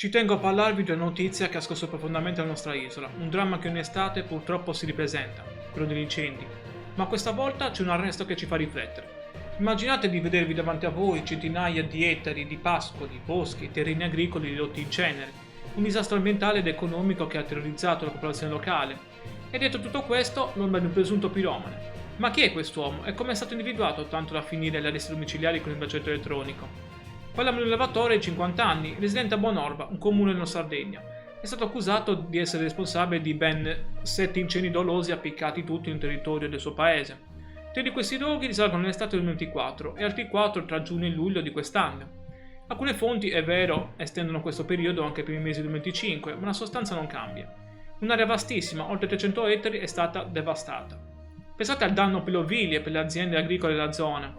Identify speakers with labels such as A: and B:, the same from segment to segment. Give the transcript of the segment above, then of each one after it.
A: Ci tengo a parlarvi di una notizia che ha scosso profondamente la nostra isola, un dramma che ogni estate purtroppo si ripresenta, quello degli incendi. Ma questa volta c'è un arresto che ci fa riflettere. Immaginate di vedervi davanti a voi centinaia di ettari di pascoli, boschi, terreni agricoli ridotti in cenere, un disastro ambientale ed economico che ha terrorizzato la popolazione locale. E dietro tutto questo l'ombra di un presunto piromane. Ma chi è quest'uomo e come è stato individuato tanto da finire agli arresti domiciliari con il braccialetto elettronico? Parliamo di un lavatore di 50 anni, residente a Buonorba, un comune in Sardegna. È stato accusato di essere responsabile di ben 7 incendi dolosi appiccati tutti nel territorio del suo paese. 3 di questi roghi risalgono all'estate del 2024 e altri 4 tra giugno e luglio di quest'anno. Alcune fonti, è vero, estendono questo periodo anche per i mesi del 2025, ma la sostanza non cambia. Un'area vastissima, oltre 300 ettari, è stata devastata. Pensate al danno per le ovili e per le aziende agricole della zona.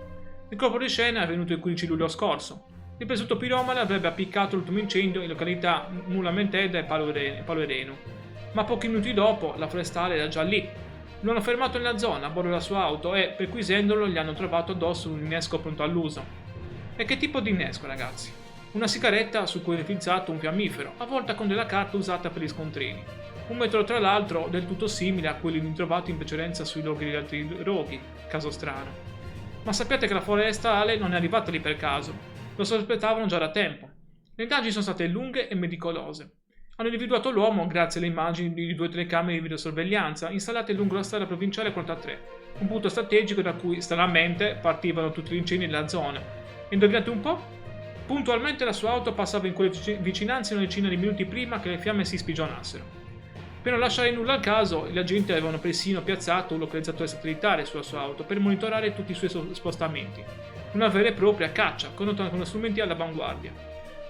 A: Il colpo di scena è avvenuto il 15 luglio scorso. Il presunto piromane avrebbe appiccato l'ultimo incendio in località Mula Menteda e Palo Erenu, ma pochi minuti dopo la forestale era già lì. Lo hanno fermato nella zona a bordo della sua auto e, perquisendolo, gli hanno trovato addosso un innesco pronto all'uso. E che tipo di innesco, ragazzi? Una sigaretta su cui è rifilzato un fiammifero, avvolta con della carta usata per gli scontrini. Un metodo tra l'altro del tutto simile a quelli ritrovati in precedenza sui loghi degli altri roghi, caso strano. Ma sappiate che la forestale non è arrivata lì per caso. Lo sospettavano già da tempo. Le indagini sono state lunghe e meticolose. Hanno individuato l'uomo grazie alle immagini di 2 telecamere di videosorveglianza installate lungo la strada provinciale 43, un punto strategico da cui stranamente partivano tutti gli incendi della zona. E indovinate un po'? Puntualmente la sua auto passava in quelle vicinanze una decina di minuti prima che le fiamme si spigionassero. Per non lasciare nulla al caso, gli agenti avevano persino piazzato un localizzatore satellitare sulla sua auto per monitorare tutti i suoi spostamenti. Una vera e propria caccia, condotta con strumenti all'avanguardia.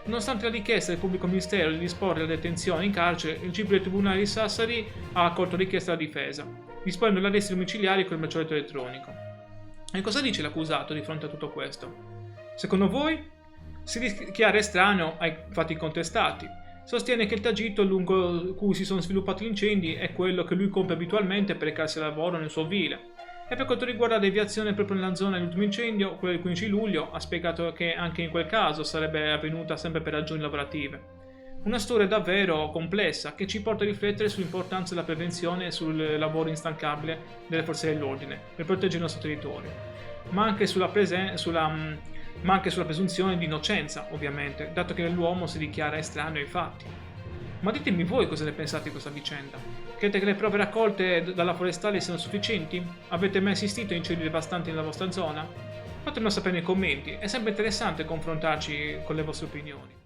A: Nonostante la richiesta del pubblico ministero di disporre la detenzione in carcere, il GIP del Tribunale di Sassari ha accolto la richiesta della difesa, disponendo l'arresto domiciliari con il braccialetto elettronico. E cosa dice l'accusato di fronte a tutto questo? Secondo voi? Si dichiara estraneo ai fatti contestati. Sostiene che il tragitto lungo cui si sono sviluppati gli incendi è quello che lui compie abitualmente per recarsi al lavoro nel suo ovile. E per quanto riguarda la deviazione proprio nella zona dell'ultimo incendio, quello del 15 luglio, ha spiegato che anche in quel caso sarebbe avvenuta sempre per ragioni lavorative. Una storia davvero complessa che ci porta a riflettere sull'importanza della prevenzione e sul lavoro instancabile delle forze dell'ordine per proteggere il nostro territorio, ma anche sulla presunzione di innocenza, ovviamente, dato che l'uomo si dichiara estraneo ai fatti. Ma ditemi voi cosa ne pensate di questa vicenda. Credete che le prove raccolte dalla forestale siano sufficienti? Avete mai assistito a incendi devastanti nella vostra zona? Fatemelo sapere nei commenti, è sempre interessante confrontarci con le vostre opinioni.